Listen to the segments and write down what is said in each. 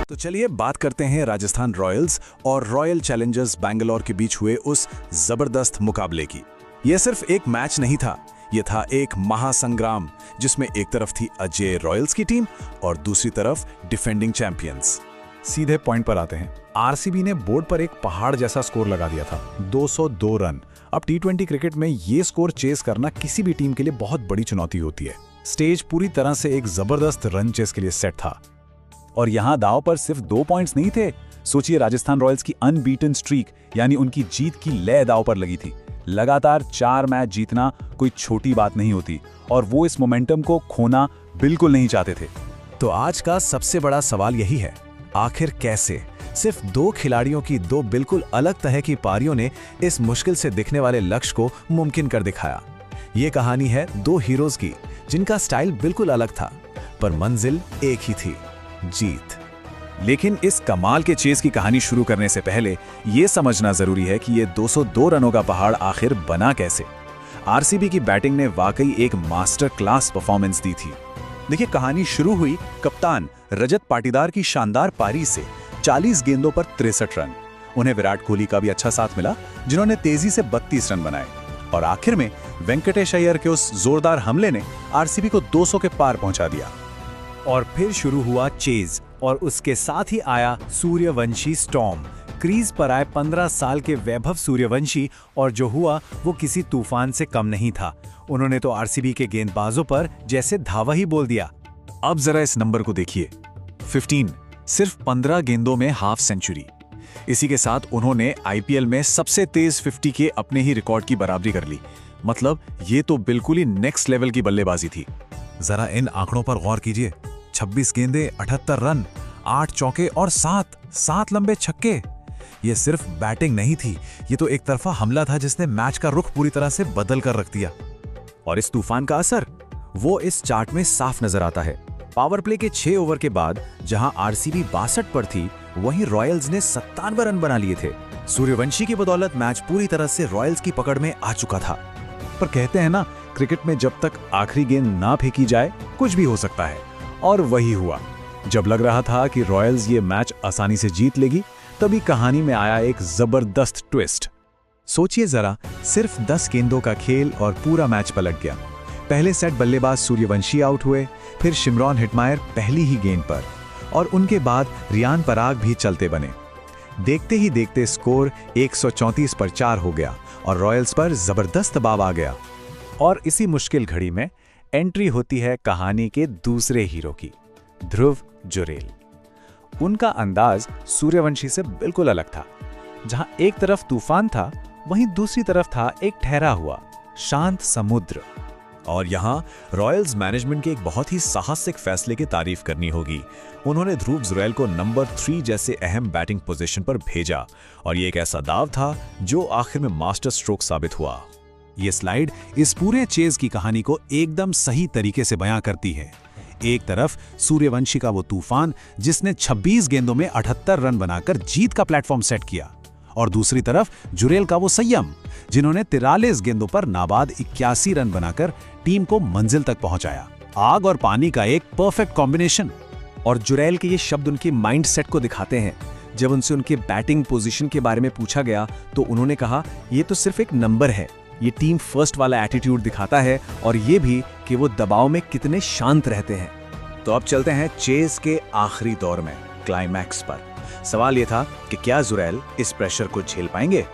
तो चलिए बात करते हैं राजस्थान रॉयल्स और रॉयल चैलेंजर्स बैंगलोर के बीच हुए उस जबरदस्त मुकाबले की। यह सिर्फ एक मैच नहीं था, यह था एक महासंग्राम जिसमें एक तरफ थी अजय रॉयल्स की टीम और दूसरी तरफ डिफेंडिंग चैंपियंस। सीधे पॉइंट पर आते हैं। आरसीबी ने बोर्ड पर एक पहाड़ जैसा स्कोर लगा दिया था, 202 रन। अब टी20 क्रिकेट में ये स्कोर चेस करना किसी भी टीम के लिए बहुत बड़ी चुनौती होती है। स्टेज पूरी तरह से एक जबरदस्त रन चेस के लिए सेट था और यहाँ दाव पर सिर्फ 2 पॉइंट्स नहीं थे। सोचिए, राजस्थान रॉयल्स की अनबीटन स्ट्रीक यानी उनकी जीत की लय दाव पर लगी थी। लगातार 4 मैच जीतना कोई छोटी बात नहीं होती और वो इस मोमेंटम को खोना बिल्कुल नहीं चाहते थे। तो आज का सबसे बड़ा सवाल यही है, आखिर कैसे सिर्फ 2 खिलाड़ियों की 2 बिल्कुल अलग तरह की पारियों ने इस मुश्किल से दिखने वाले लक्ष्य को मुमकिन कर दिखाया। ये कहानी है 2 हीरोज की जिनका स्टाइल बिल्कुल अलग था, पर मंजिल एक ही थी, जीत। लेकिन इस कमाल के चेस की कहानी शुरू करने से पहले यह समझना जरूरी है कि ये 202 रनों का पहाड़ आखिर बना कैसे। आरसीबी की बैटिंग ने वाकई एक मास्टर क्लास परफॉर्मेंस दी थी। देखिए, कहानी शुरू हुई कप्तान रजत पाटीदार की शानदार पारी से। 40 गेंदों पर 63 रन। उन्हें विराट कोहली का भी अच्छा साथ मिला, जिन्होंने तेजी से 32 रन बनाए और आखिर में वेंकटेश अय्यर के उस जोरदार हमले ने आरसीबी को 200 के पार पहुंचा दिया। और फिर शुरू हुआ चेज और उसके साथ ही आया सूर्यवंशी स्टॉर्म। क्रीज पर आए 15 साल के वैभव सूर्यवंशी और जो हुआ वो किसी तूफान से कम नहीं था। उन्होंने तो आरसीबी के गेंदबाजों पर जैसे धावा ही बोल दिया। अब जरा इस नंबर को देखिए, 15, सिर्फ 15 गेंदों में हाफ सेंचुरी। इसी के साथ उन्होंने आईपीएल में सबसे तेज 50 के अपने ही रिकॉर्ड की बराबरी कर ली। मतलब ये तो बिल्कुल ही नेक्स्ट लेवल की बल्लेबाजी थी। जरा इन आंकड़ों पर गौर कीजिए, 26 गेंदें, 78 रन, 8 चौके और 7 लंबे छक्के। ये सिर्फ बैटिंग नहीं थी, ये तो एक तरफा हमला था जिसने मैच का रुख पूरी तरह से बदल कर रख दिया। और इस तूफान का असर वो इस चार्ट में साफ नजर आता है। पावर प्ले के 6 ओवर के बाद जहां आरसीबी 62 पर थी, वहीं रॉयल्स ने 97 रन बना लिए थे। सूर्यवंशी की बदौलत मैच पूरी तरह से रॉयल्स की पकड़ में आ चुका था। पर कहते हैं ना, क्रिकेट में जब तक आखिरी गेंद ना फेंकी जाए कुछ भी हो सकता है, और वही हुआ। जब लग रहा था कि रॉयल्स ये मैच आसानी से जीत लेगी, तभी कहानी में आया एक जबरदस्त ट्विस्ट। सोचिए जरा, सिर्फ 10 गेंदों का खेल और पूरा मैच पलट गया। पहले सेट बल्लेबाज सूर्यवंशी आउट हुए, फिर शिमरॉन हिटमायर पहली ही गेंद पर, और उनके बाद रियान पराग भी चलते बने। देखते ही देखते स्कोर 134 पर 4 हो गया और रॉयल्स पर जबरदस्त दबाव आ गया। और इसी मुश्किल घड़ी में एंट्री होती है कहानी के दूसरे हीरो की, ध्रुव जुरेल। उनका अंदाज सूर्यवंशी से बिल्कुल अलग था। जहां एक तरफ तूफान था, वहीं दूसरी तरफ था एक ठहरा हुआ शांत समुद्र। और यहाँ रॉयल्स मैनेजमेंट के एक बहुत ही साहसिक फैसले की तारीफ करनी होगी। उन्होंने ध्रुव जुरैल को नंबर 3 जैसे अहम बैटिंग पोजीशन पर भेजा और ये एक ऐसा दाव था जो आखिर में मास्टर स्ट्रोक साबित हुआ। ये स्लाइड इस पूरे चेज की कहानी को एकदम सही तरीके से बयां करती है। एक तरफ सूर्यवंशी का वो तूफान जिसने 26 गेंदों में 78 रन बनाकर जीत का प्लेटफॉर्म सेट किया, और दूसरी तरफ जुरेल का वो संयम जिन्होंने 43 गेंदों पर नाबाद 81 रन बनाकर टीम को मंजिल तक पहुंचाया। आग और पानी का एक परफेक्ट कॉम्बिनेशन। और जुरेल के ये शब्द उनके माइंडसेट को दिखाते हैं। जब उनसे उनके बैटिंग पोजीशन के बारे में पूछा गया तो उन्होंने कहा, ये तो सिर्फ एक नंबर है, ये टीम फर्स्ट वाला एटीट्यूड दिखाता है, और ये भी कि वो दबाव में कितने शांत रहते हैं। तो अब चलते हैं चेज के आखिरी दौर में, क्लाइमैक्स पर। सवाल ये था कि क्या जुरैल इस प्रेशर को झेल पाएंगे,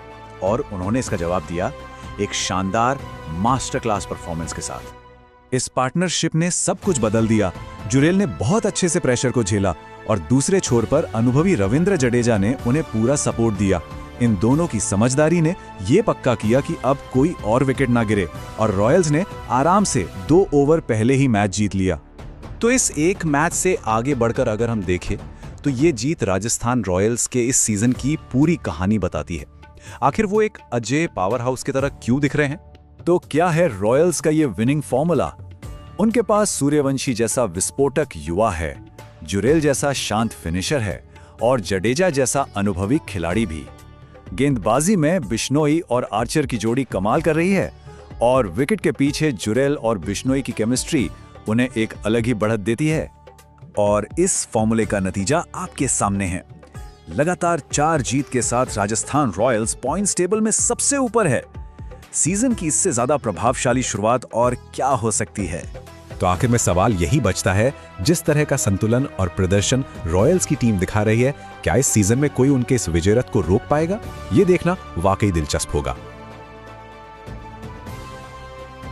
और उन्होंने इसका जवाब दिया एक शानदार मास्टर क्लास परफॉर्मेंस के साथ। इस पार्टनरशिप ने सब कुछ बदल दिया। जुरैल ने बहुत अच्छे से प्रेशर को झेला और दूसरे छोर पर अनुभवी रविंद्र जडेजा ने उन्हें पूरा सपोर्ट दिया। इन दोनों की समझदारी ने यह पक्का किया कि अब कोई और विकेट ना गिरे, और रॉयल्स ने आराम से 2 ओवर पहले ही मैच जीत लिया। तो इस एक मैच से आगे बढ़कर अगर हम देखें तो ये जीत राजस्थान रॉयल्स के इस सीजन की पूरी कहानी बताती है। आखिर वो एक अजय पावर हाउस की तरह क्यों दिख रहे हैं? तो क्या है रॉयल्स का ये विनिंग फॉर्मूला? उनके पास सूर्यवंशी जैसा विस्फोटक युवा है, जुरेल जैसा शांत फिनिशर है, और जडेजा जैसा अनुभवी खिलाड़ी भी। गेंदबाजी में बिश्नोई और आर्चर की जोड़ी कमाल कर रही है, और विकेट के पीछे जुरेल और बिश्नोई की केमिस्ट्री उन्हें एक अलग ही बढ़त देती है। और इस फॉर्मूले का नतीजा आपके सामने है। लगातार 4 जीत के साथ राजस्थान रॉयल्स पॉइंट्स टेबल में सबसे ऊपर है। सीजन की इससे ज्यादा प्रभावशाली शुरुआत और क्या हो सकती है? तो आखिर में सवाल यही बचता है, जिस तरह का संतुलन और प्रदर्शन रॉयल्स की टीम दिखा रही है, क्या इस सीजन में कोई उनके इस विजय रथ को रोक पाएगा? ये देखना वाकई दिलचस्प होगा।